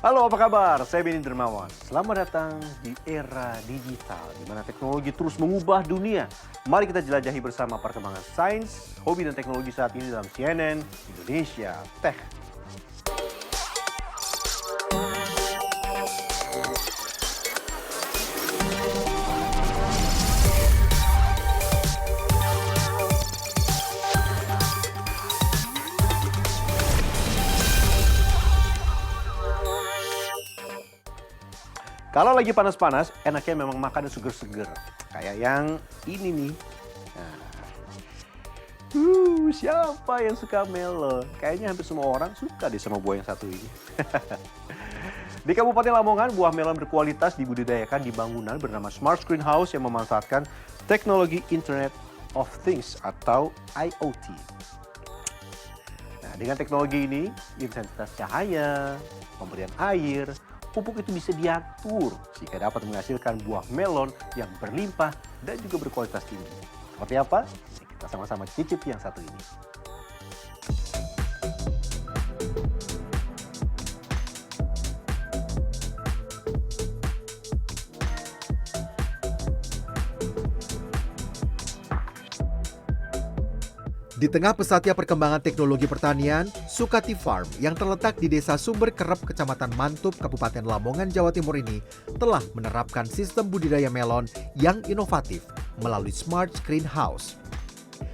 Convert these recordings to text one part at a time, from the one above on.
Halo, apa kabar? Saya Benny Dermawan. Selamat datang di era digital, di mana teknologi terus mengubah dunia. Mari kita jelajahi bersama perkembangan sains, hobi dan teknologi saat ini dalam CNN Indonesia Tech. Kalau lagi panas-panas, enaknya memang makan yang seger-seger. Kayak yang ini nih. Nah. Siapa yang suka melon? Kayaknya hampir semua orang suka deh sama buah yang satu ini. Di Kabupaten Lamongan, buah melon berkualitas dibudidayakan di bangunan bernama Smart Screen House yang memanfaatkan teknologi Internet of Things atau IoT. Nah, dengan teknologi ini, intensitas cahaya, pemberian air, pupuk itu bisa diatur sehingga dapat menghasilkan buah melon yang berlimpah dan juga berkualitas tinggi. Seperti apa? Kita sama-sama cicip yang satu ini. Di tengah pesatnya perkembangan teknologi pertanian, Sukati Farm yang terletak di Desa Sumber Kerep, Kecamatan Mantup, Kabupaten Lamongan, Jawa Timur ini telah menerapkan sistem budidaya melon yang inovatif melalui Smart Screen House.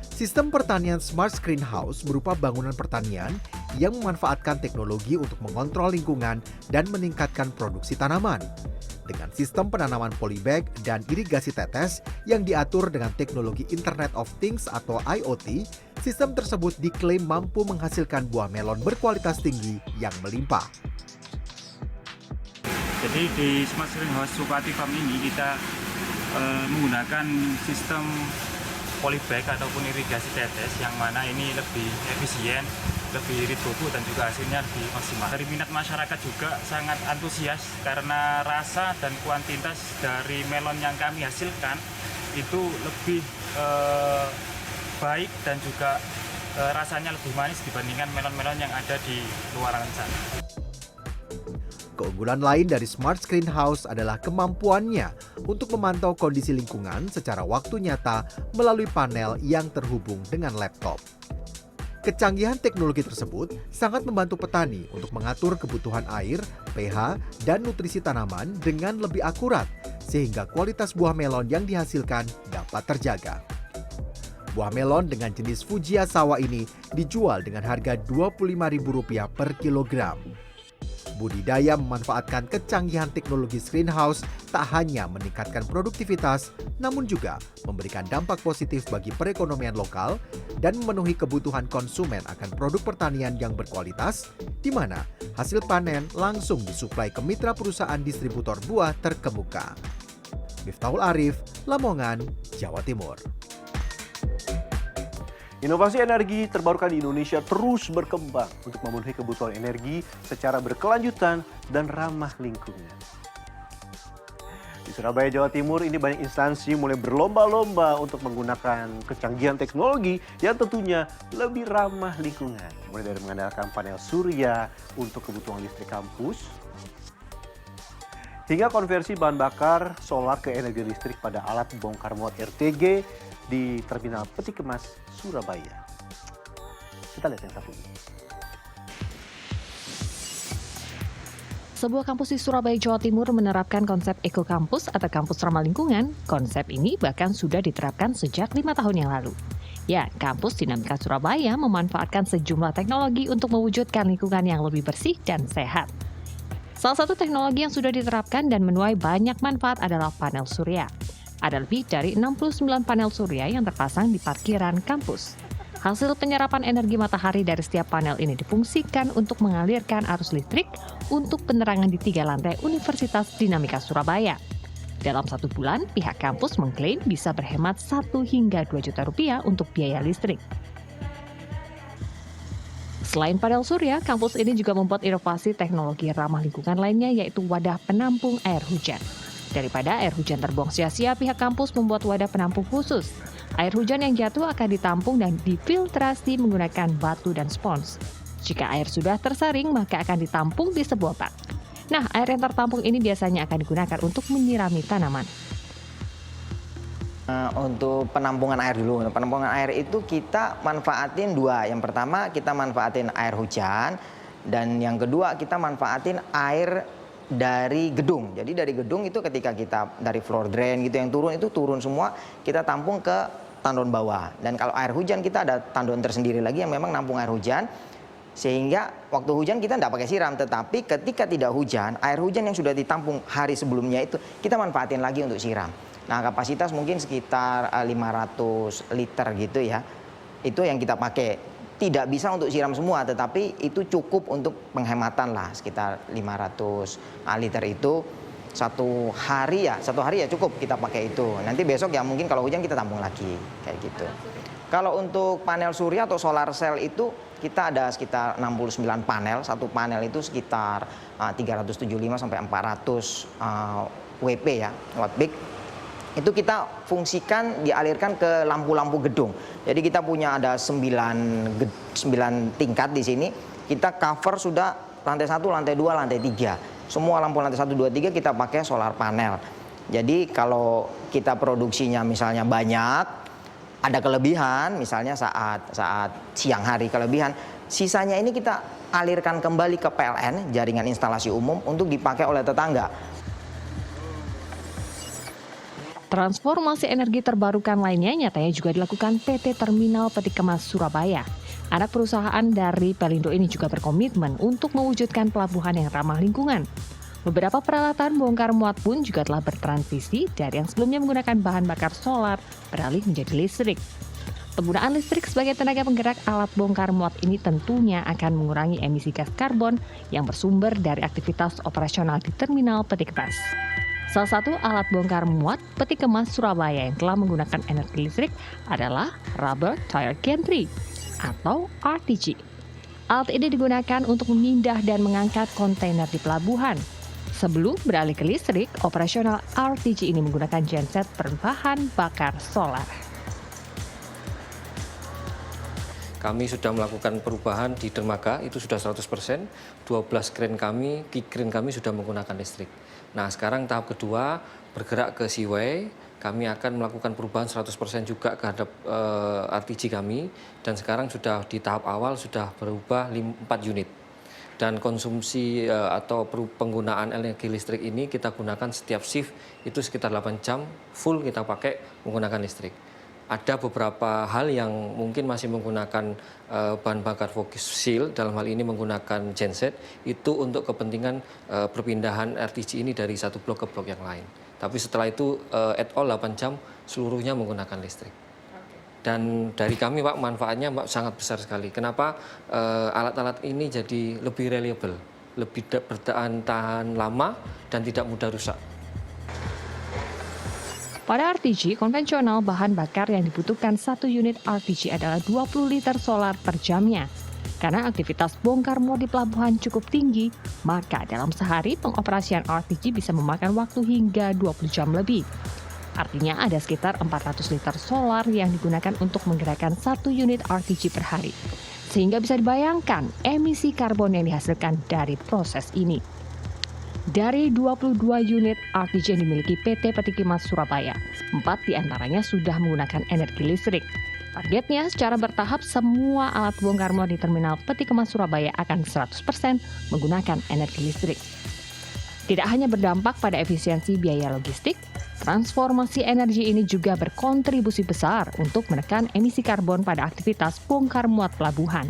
Sistem pertanian Smart Screen House berupa bangunan pertanian yang memanfaatkan teknologi untuk mengontrol lingkungan dan meningkatkan produksi tanaman. Dengan sistem penanaman polybag dan irigasi tetes yang diatur dengan teknologi Internet of Things atau IoT, sistem tersebut diklaim mampu menghasilkan buah melon berkualitas tinggi yang melimpah. Jadi di Smart Screen House Sukati Farm ini kita menggunakan sistem polybag ataupun irigasi tetes yang mana ini lebih efisien, lebih irit bobot dan juga hasilnya lebih maksimal. Dari minat masyarakat juga sangat antusias karena rasa dan kuantitas dari melon yang kami hasilkan itu lebih baik dan juga rasanya lebih manis dibandingkan melon-melon yang ada di luaran sana. Keunggulan lain dari Smart Screen House adalah kemampuannya untuk memantau kondisi lingkungan secara waktu nyata melalui panel yang terhubung dengan laptop. Kecanggihan teknologi tersebut sangat membantu petani untuk mengatur kebutuhan air, pH, dan nutrisi tanaman dengan lebih akurat, sehingga kualitas buah melon yang dihasilkan dapat terjaga. Buah melon dengan jenis Fujisawa ini dijual dengan harga Rp25.000 per kilogram. Budidaya memanfaatkan kecanggihan teknologi screen house tak hanya meningkatkan produktivitas, namun juga memberikan dampak positif bagi perekonomian lokal dan memenuhi kebutuhan konsumen akan produk pertanian yang berkualitas, di mana hasil panen langsung disuplai ke mitra perusahaan distributor buah terkemuka. Miftahul Arif, Lamongan, Jawa Timur. Inovasi energi terbarukan di Indonesia terus berkembang untuk memenuhi kebutuhan energi secara berkelanjutan dan ramah lingkungan. Di Surabaya, Jawa Timur, ini banyak instansi mulai berlomba-lomba untuk menggunakan kecanggihan teknologi yang tentunya lebih ramah lingkungan. Mulai dari mengandalkan panel surya untuk kebutuhan listrik kampus, hingga konversi bahan bakar solar ke energi listrik pada alat bongkar muat RTG di Terminal Peti Kemas, Surabaya. Kita lihat yang satu ini. Sebuah kampus di Surabaya, Jawa Timur menerapkan konsep Eco Kampus atau kampus ramah lingkungan. Konsep ini bahkan sudah diterapkan sejak 5 tahun yang lalu. Ya, kampus Dinamika Surabaya memanfaatkan sejumlah teknologi untuk mewujudkan lingkungan yang lebih bersih dan sehat. Salah satu teknologi yang sudah diterapkan dan menuai banyak manfaat adalah panel surya. Ada lebih dari 69 panel surya yang terpasang di parkiran kampus. Hasil penyerapan energi matahari dari setiap panel ini difungsikan untuk mengalirkan arus listrik untuk penerangan di 3 lantai Universitas Dinamika Surabaya. Dalam 1 bulan, pihak kampus mengklaim bisa berhemat 1 hingga 2 juta rupiah untuk biaya listrik. Selain panel surya, kampus ini juga membuat inovasi teknologi ramah lingkungan lainnya, yaitu wadah penampung air hujan. Daripada air hujan terbuang sia-sia, pihak kampus membuat wadah penampung khusus. Air hujan yang jatuh akan ditampung dan difiltrasi menggunakan batu dan spons. Jika air sudah tersaring, maka akan ditampung di sebuah bak. Nah, air yang tertampung ini biasanya akan digunakan untuk menyirami tanaman. Untuk penampungan air dulu. Penampungan air itu kita manfaatin dua. Yang pertama kita manfaatin air hujan, dan yang kedua kita manfaatin air dari gedung. Jadi dari gedung itu ketika kita dari floor drain gitu yang turun, itu turun semua, kita tampung ke tandon bawah. Dan kalau air hujan kita ada tandon tersendiri lagi yang memang nampung air hujan. Sehingga waktu hujan kita tidak pakai siram, tetapi ketika tidak hujan, air hujan yang sudah ditampung hari sebelumnya itu kita manfaatin lagi untuk siram. Nah, kapasitas mungkin sekitar 500 liter gitu ya. Itu yang kita pakai. Tidak bisa untuk siram semua, tetapi itu cukup untuk penghematan lah, sekitar 500 liter itu satu hari ya cukup kita pakai itu. Nanti besok ya mungkin kalau hujan kita tampung lagi kayak gitu. Kalau untuk panel surya atau solar cell itu kita ada sekitar 69 panel. Satu panel itu sekitar 375 sampai 400 WP ya, watt peak. Itu kita fungsikan dialirkan ke lampu-lampu gedung. Jadi kita punya ada 9 tingkat di sini. Kita cover sudah lantai 1, lantai 2, lantai 3. Semua lampu lantai 1, 2, 3 kita pakai solar panel. Jadi kalau kita produksinya misalnya banyak, ada kelebihan, misalnya saat siang hari kelebihan, sisanya ini kita alirkan kembali ke PLN, jaringan instalasi umum, untuk dipakai oleh tetangga. Transformasi energi terbarukan lainnya nyatanya juga dilakukan PT Terminal Peti Kemas Surabaya. Anak perusahaan dari Pelindo ini juga berkomitmen untuk mewujudkan pelabuhan yang ramah lingkungan. Beberapa peralatan bongkar muat pun juga telah bertransisi dari yang sebelumnya menggunakan bahan bakar solar beralih menjadi listrik. Penggunaan listrik sebagai tenaga penggerak alat bongkar muat ini tentunya akan mengurangi emisi gas karbon yang bersumber dari aktivitas operasional di Terminal Peti Kemas. Salah satu alat bongkar muat Peti Kemas Surabaya yang telah menggunakan energi listrik adalah Rubber Tire Gantry atau RTG. Alat ini digunakan untuk memindah dan mengangkat kontainer di pelabuhan. Sebelum beralih ke listrik, operasional RTG ini menggunakan genset berbahan bakar solar. Kami sudah melakukan perubahan di dermaga, itu sudah 100%, 12 kren kami, key-crane kami sudah menggunakan listrik. Nah, sekarang tahap kedua, bergerak ke Seaway, kami akan melakukan perubahan 100% juga terhadap RTG kami, dan sekarang sudah di tahap awal sudah berubah 4 unit. Dan konsumsi atau penggunaan energi listrik ini kita gunakan setiap shift, itu sekitar 8 jam, full kita pakai menggunakan listrik. Ada beberapa hal yang mungkin masih menggunakan bahan bakar fosil, dalam hal ini menggunakan genset, itu untuk kepentingan perpindahan RTG ini dari satu blok ke blok yang lain. Tapi setelah itu at all 8 jam seluruhnya menggunakan listrik. Dan dari kami Pak, manfaatnya Pak sangat besar sekali. Kenapa alat-alat ini jadi lebih reliable, lebih bertahan lama dan tidak mudah rusak. Pada RTG konvensional, bahan bakar yang dibutuhkan satu unit RTG adalah 20 liter solar per jamnya. Karena aktivitas bongkar muat di pelabuhan cukup tinggi, maka dalam sehari pengoperasian RTG bisa memakan waktu hingga 20 jam lebih. Artinya ada sekitar 400 liter solar yang digunakan untuk menggerakkan satu unit RTG per hari. Sehingga bisa dibayangkan emisi karbon yang dihasilkan dari proses ini. Dari 22 unit RTG yang dimiliki PT Peti Kemas Surabaya, 4 diantaranya sudah menggunakan energi listrik. Targetnya secara bertahap semua alat bongkar muat di Terminal Peti Kemas Surabaya akan 100% menggunakan energi listrik. Tidak hanya berdampak pada efisiensi biaya logistik, transformasi energi ini juga berkontribusi besar untuk menekan emisi karbon pada aktivitas bongkar muat pelabuhan.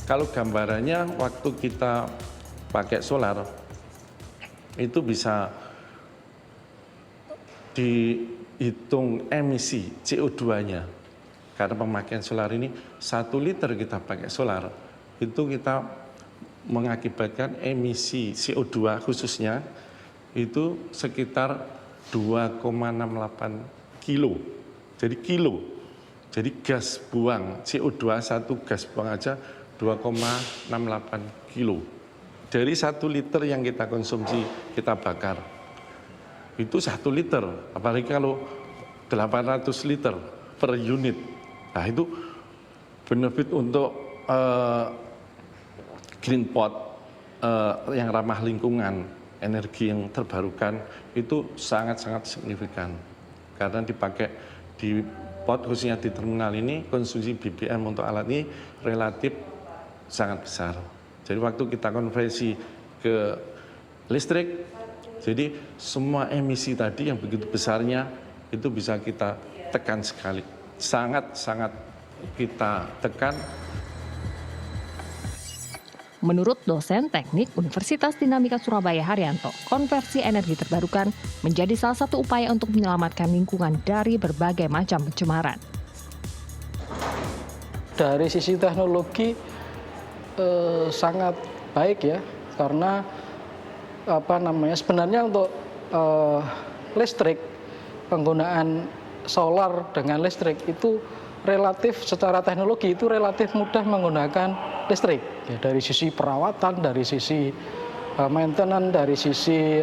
Kalau gambarannya waktu kita pakai solar, itu bisa dihitung emisi CO2-nya. Karena pemakaian solar ini 1 liter kita pakai solar, itu kita mengakibatkan emisi CO2 khususnya itu sekitar 2,68 kilo. Jadi kilo. Jadi gas buang CO2 satu gas buang aja 2,68 kilo. Dari 1 liter yang kita konsumsi, kita bakar, itu 1 liter, apalagi kalau 800 liter per unit. Nah itu benefit untuk green pot yang ramah lingkungan, energi yang terbarukan itu sangat-sangat signifikan. Karena dipakai di pot, khususnya di terminal ini, konsumsi BBM untuk alat ini relatif sangat besar. Jadi waktu kita konversi ke listrik, jadi semua emisi tadi yang begitu besarnya itu bisa kita tekan sekali. Sangat-sangat kita tekan. Menurut dosen teknik Universitas Dinamika Surabaya Haryanto, konversi energi terbarukan menjadi salah satu upaya untuk menyelamatkan lingkungan dari berbagai macam pencemaran. Dari sisi teknologi sangat baik ya, karena sebenarnya untuk listrik, penggunaan solar dengan listrik itu relatif secara teknologi itu relatif mudah menggunakan listrik ya, dari sisi perawatan, dari sisi maintenance, dari sisi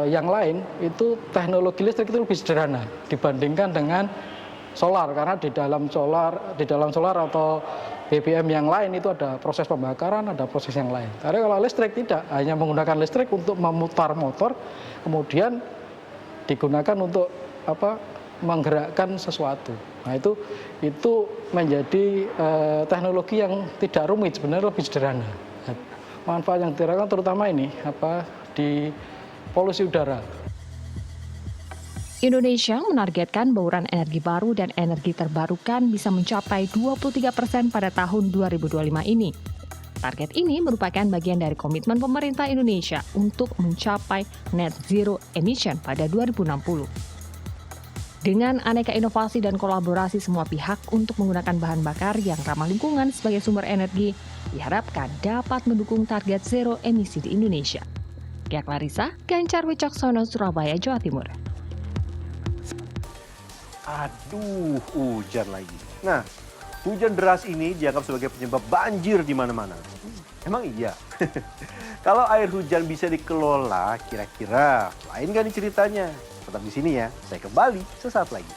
yang lain itu teknologi listrik itu lebih sederhana dibandingkan dengan solar, karena di dalam solar atau BBM yang lain itu ada proses pembakaran, ada proses yang lain. Karena kalau listrik tidak, hanya menggunakan listrik untuk memutar motor, kemudian digunakan untuk menggerakkan sesuatu. Nah itu menjadi teknologi yang tidak rumit, sebenarnya lebih sederhana. Manfaat yang dirasakan terutama ini di polusi udara. Indonesia menargetkan bauran energi baru dan energi terbarukan bisa mencapai 23% pada tahun 2025 ini. Target ini merupakan bagian dari komitmen pemerintah Indonesia untuk mencapai net zero emission pada 2060. Dengan aneka inovasi dan kolaborasi semua pihak untuk menggunakan bahan bakar yang ramah lingkungan sebagai sumber energi, diharapkan dapat mendukung target zero emisi di Indonesia. Gia Clarissa, Gancar Wicaksono, Surabaya, Jawa Timur. Aduh, hujan lagi. Nah, hujan deras ini dianggap sebagai penyebab banjir di mana-mana. Emang iya? Kalau air hujan bisa dikelola, kira-kira lain gak nih ceritanya? Tetap di sini ya, saya kembali sesaat lagi.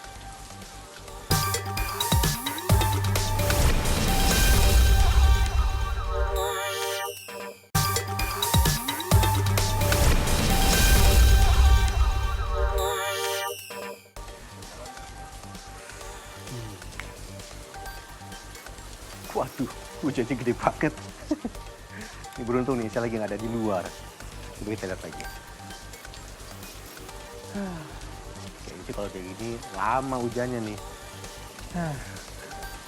Waduh, hujannya gede banget. Ini beruntung nih, saya lagi nggak ada di luar. Coba kita lihat lagi. Kayaknya sih kalau kayak gini lama hujannya nih.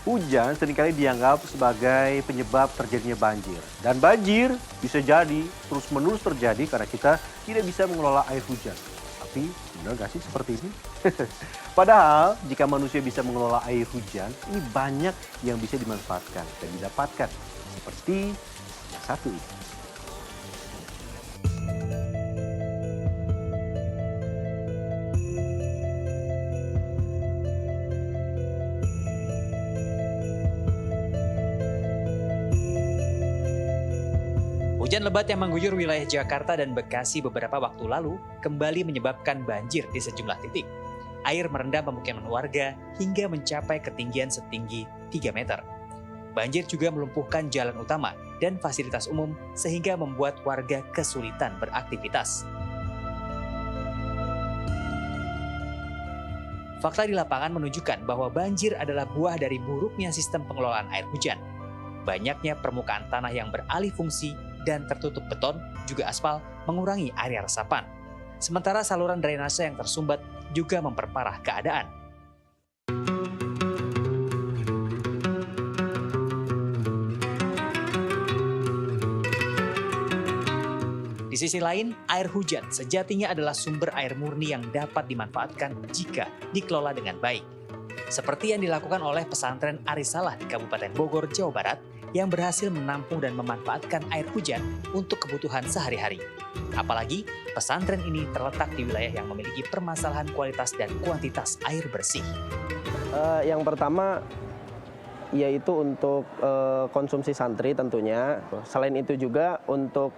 Hujan seringkali dianggap sebagai penyebab terjadinya banjir. Dan banjir bisa jadi terus-menerus terjadi karena kita tidak bisa mengelola air hujan. Tapi benar nggak sih seperti ini? Padahal jika manusia bisa mengelola air hujan, ini banyak yang bisa dimanfaatkan dan didapatkan. Seperti yang satu ini. Hujan lebat yang mengguyur wilayah Jakarta dan Bekasi beberapa waktu lalu kembali menyebabkan banjir di sejumlah titik. Air merendam pemukiman warga hingga mencapai ketinggian setinggi 3 meter. Banjir juga melumpuhkan jalan utama dan fasilitas umum sehingga membuat warga kesulitan beraktivitas. Fakta di lapangan menunjukkan bahwa banjir adalah buah dari buruknya sistem pengelolaan air hujan. Banyaknya permukaan tanah yang beralih fungsi dan tertutup beton, juga aspal, mengurangi area resapan. Sementara saluran drainase yang tersumbat juga memperparah keadaan. Di sisi lain, air hujan sejatinya adalah sumber air murni yang dapat dimanfaatkan jika dikelola dengan baik. Seperti yang dilakukan oleh pesantren Arisalah di Kabupaten Bogor, Jawa Barat, yang berhasil menampung dan memanfaatkan air hujan untuk kebutuhan sehari-hari. Apalagi pesantren ini terletak di wilayah yang memiliki permasalahan kualitas dan kuantitas air bersih. Yang pertama yaitu untuk konsumsi santri tentunya. Selain itu juga untuk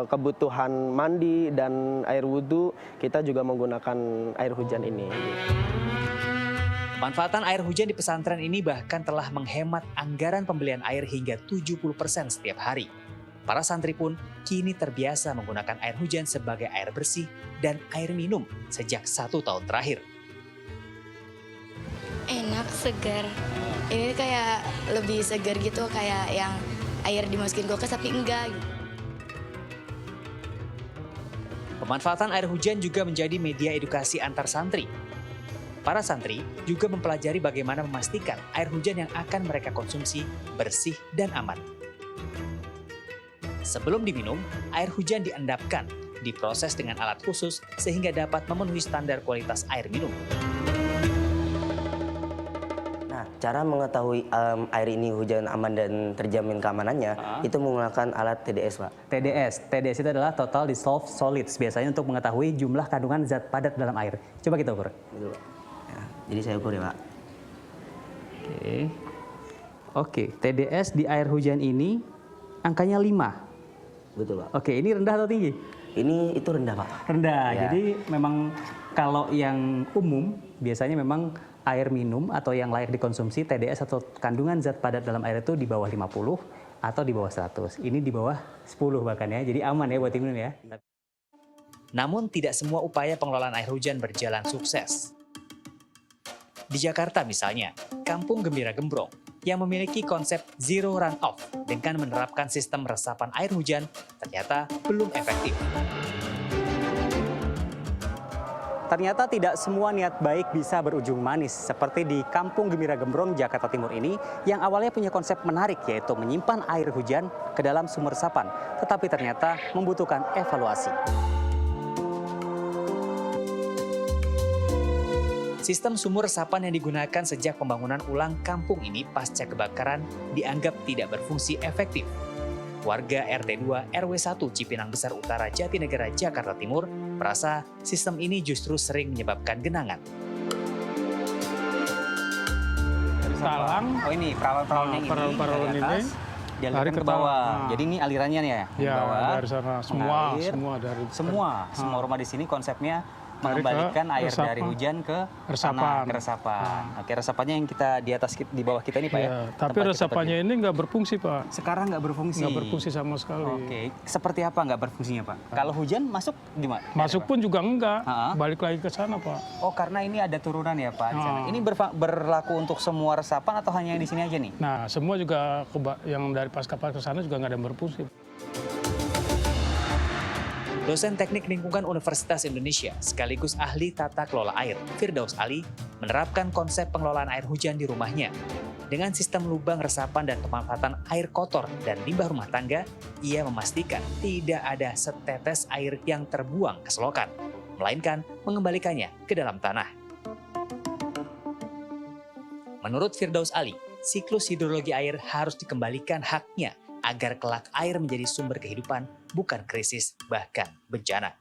kebutuhan mandi dan air wudhu kita juga menggunakan air hujan ini. Pemanfaatan air hujan di pesantren ini bahkan telah menghemat anggaran pembelian air hingga 70% setiap hari. Para santri pun kini terbiasa menggunakan air hujan sebagai air bersih dan air minum sejak 1 tahun terakhir. Enak, segar. Ini kayak lebih segar gitu, kayak yang air dimasukin kulkas tapi enggak gitu. Pemanfaatan air hujan juga menjadi media edukasi antar santri. Para santri juga mempelajari bagaimana memastikan air hujan yang akan mereka konsumsi bersih dan aman. Sebelum diminum, air hujan diendapkan, diproses dengan alat khusus sehingga dapat memenuhi standar kualitas air minum. Nah, cara mengetahui air ini hujan aman dan terjamin keamanannya itu menggunakan alat TDS, Pak. TDS itu adalah Total Dissolved Solids, biasanya untuk mengetahui jumlah kandungan zat padat dalam air. Coba kita ukur. Betul, Pak. Ya, jadi saya ukur ya, Pak. Oke, TDS di air hujan ini angkanya 5. Betul, Pak. Oke, ini rendah atau tinggi? Ini itu rendah, Pak. Rendah. Ya. Jadi memang kalau yang umum biasanya memang air minum atau yang layak dikonsumsi TDS atau kandungan zat padat dalam air itu di bawah 50 atau di bawah 100. Ini di bawah 10 bahkan ya. Jadi aman ya buat diminum ya. Namun tidak semua upaya pengelolaan air hujan berjalan sukses. Di Jakarta misalnya, Kampung Gembira Gembrong yang memiliki konsep zero runoff dengan menerapkan sistem resapan air hujan ternyata belum efektif. Ternyata tidak semua niat baik bisa berujung manis, seperti di Kampung Gembira Gembrong, Jakarta Timur ini, yang awalnya punya konsep menarik, yaitu menyimpan air hujan ke dalam sumur resapan, tetapi ternyata membutuhkan evaluasi. Sistem sumur resapan yang digunakan sejak pembangunan ulang kampung ini pasca kebakaran dianggap tidak berfungsi efektif. Warga RT 2 RW 1 Cipinang Besar Utara Jatinegara Jakarta Timur merasa sistem ini justru sering menyebabkan genangan. Oh ini perawan-perawannya ini dari atas dialirkan ke bawah. Jadi ini alirannya nih ya? Ya, bawah, dari sana semua rumah di sini konsepnya mengembalikan air dari hujan ke resapan. Oke, resapannya yang kita di atas, di bawah kita ini Pak ya? Tapi resapannya ini nggak berfungsi Pak. Sekarang nggak berfungsi? Nggak berfungsi sama sekali. Oke, seperti apa nggak berfungsinya Pak? Kalau hujan masuk gimana? Masuk pun juga enggak, balik lagi ke sana Pak. Oh karena ini ada turunan ya Pak di sana. Ini berlaku untuk semua resapan atau hanya di sini aja nih? Nah semua juga yang dari pasca ke sana juga nggak ada yang berfungsi. Dosen Teknik Lingkungan Universitas Indonesia sekaligus ahli tata kelola air, Firdaus Ali, menerapkan konsep pengelolaan air hujan di rumahnya. Dengan sistem lubang resapan dan pemanfaatan air kotor dan limbah rumah tangga, ia memastikan tidak ada setetes air yang terbuang ke selokan, melainkan mengembalikannya ke dalam tanah. Menurut Firdaus Ali, siklus hidrologi air harus dikembalikan haknya agar kelak air menjadi sumber kehidupan, bukan krisis, bahkan bencana.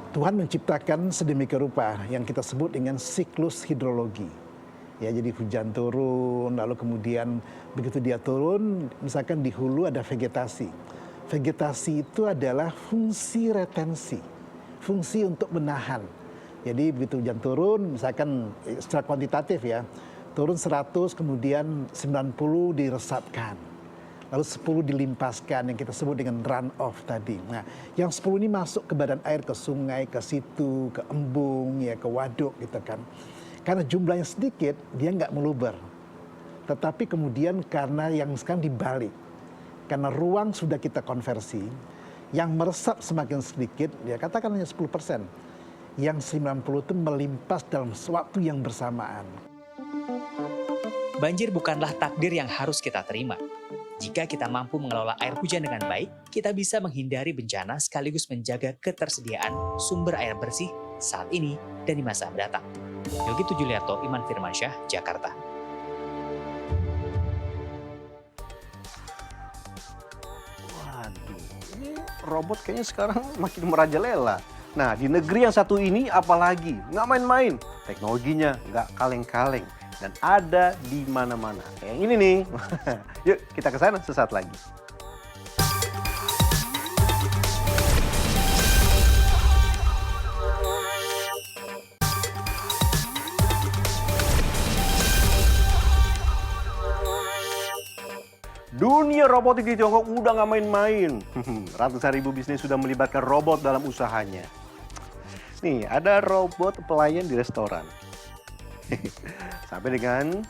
Tuhan menciptakan sedemikian rupa yang kita sebut dengan siklus hidrologi. Ya, jadi hujan turun, lalu kemudian begitu dia turun, misalkan di hulu ada vegetasi. Vegetasi itu adalah fungsi retensi, fungsi untuk menahan. Jadi begitu hujan turun, misalkan secara kuantitatif ya, turun 100, kemudian 90 diresapkan. Lalu 10 dilimpaskan yang kita sebut dengan run off tadi. Nah, yang 10 ini masuk ke badan air, ke sungai, ke situ, ke embung, ya, ke waduk gitu kan. Karena jumlahnya sedikit, dia nggak meluber. Tetapi kemudian karena yang sekarang dibalik, karena ruang sudah kita konversi, yang meresap semakin sedikit, ya katakan hanya 10%. Yang 90 itu melimpas dalam waktu yang bersamaan. Banjir bukanlah takdir yang harus kita terima. Jika kita mampu mengelola air hujan dengan baik, kita bisa menghindari bencana sekaligus menjaga ketersediaan sumber air bersih saat ini dan di masa mendatang. Yogi Tujuliarto, Iman Firmansyah, Jakarta. Waduh, ini robot kayaknya sekarang makin merajalela. Nah, di negeri yang satu ini apalagi nggak main-main. Teknologinya nggak kaleng-kaleng. Dan ada di mana-mana. Kayak ini nih. Yuk kita ke sana sesaat lagi. Dunia robotik di Tiongkok udah nggak main-main. Ratusan ribu bisnis sudah melibatkan robot dalam usahanya. Nih, ada robot pelayan di restoran. Sampai dengan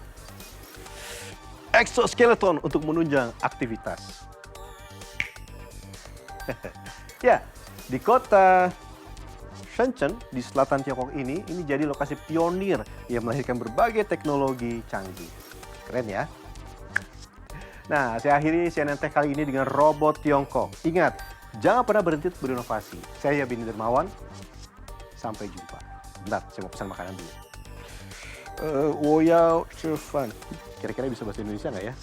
exoskeleton untuk menunjang aktivitas. Ya, di kota Shenzhen di selatan Tiongkok ini jadi lokasi pionir yang melahirkan berbagai teknologi canggih. Keren ya? Nah, saya akhiri CNN Tech kali ini dengan robot Tiongkok. Ingat, jangan pernah berhenti untuk berinovasi. Saya Bini Dermawan, sampai jumpa. Bentar, saya mau pesan makanan dulu. Woyao Chifan. Kira-kira bisa bahasa Indonesia nggak ya?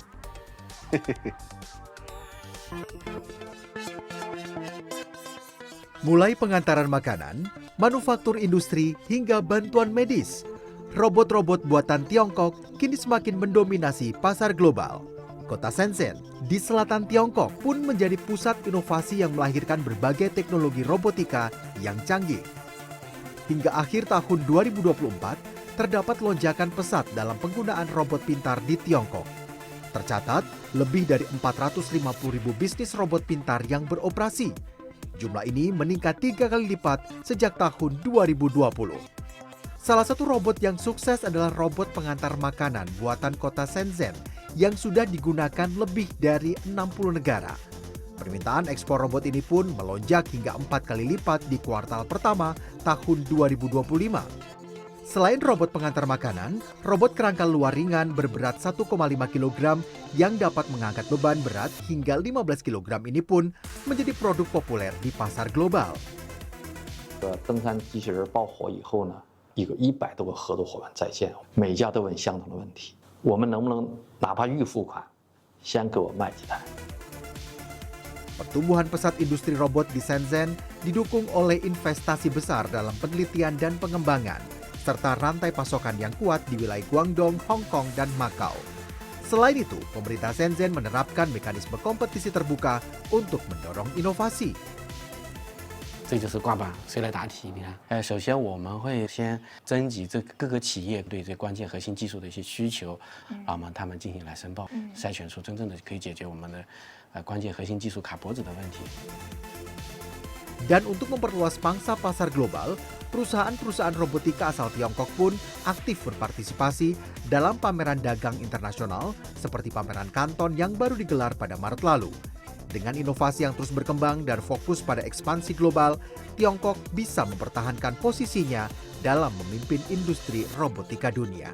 Mulai pengantaran makanan, manufaktur industri, hingga bantuan medis, robot-robot buatan Tiongkok kini semakin mendominasi pasar global. Kota Shenzhen di selatan Tiongkok pun menjadi pusat inovasi yang melahirkan berbagai teknologi robotika yang canggih. Hingga akhir tahun 2024, terdapat lonjakan pesat dalam penggunaan robot pintar di Tiongkok. Tercatat, lebih dari 450.000 bisnis robot pintar yang beroperasi. Jumlah ini meningkat 3 kali lipat sejak tahun 2020. Salah satu robot yang sukses adalah robot pengantar makanan buatan kota Shenzhen yang sudah digunakan lebih dari 60 negara. Permintaan ekspor robot ini pun melonjak hingga 4 kali lipat di kuartal pertama tahun 2025. Selain robot pengantar makanan, robot kerangka luar ringan berberat 1,5 kg yang dapat mengangkat beban berat hingga 15 kg ini pun menjadi produk populer di pasar global. 登山机器人爆火以后呢，一个100多个合作伙伴在线，每家都问相同的问题：我们能不能哪怕预付款，先给我卖几台？ Pertumbuhan pesat industri robot di Shenzhen didukung oleh investasi besar dalam penelitian dan pengembangan, serta rantai pasokan yang kuat di wilayah Guangdong, Hong Kong, dan Macau. Selain itu, pemerintah Shenzhen menerapkan mekanisme kompetisi terbuka untuk mendorong inovasi. 这就是挂榜谁来答题？你看，首先我们会先征集这各个企业对这关键核心技术的一些需求，然后他们进行来申报，筛选出真正的可以解决我们的关键核心技术卡脖子的问题。 Dan untuk memperluas pangsa pasar global, perusahaan-perusahaan robotika asal Tiongkok pun aktif berpartisipasi dalam pameran dagang internasional seperti pameran Canton yang baru digelar pada Maret lalu. Dengan inovasi yang terus berkembang dan fokus pada ekspansi global, Tiongkok bisa mempertahankan posisinya dalam memimpin industri robotika dunia.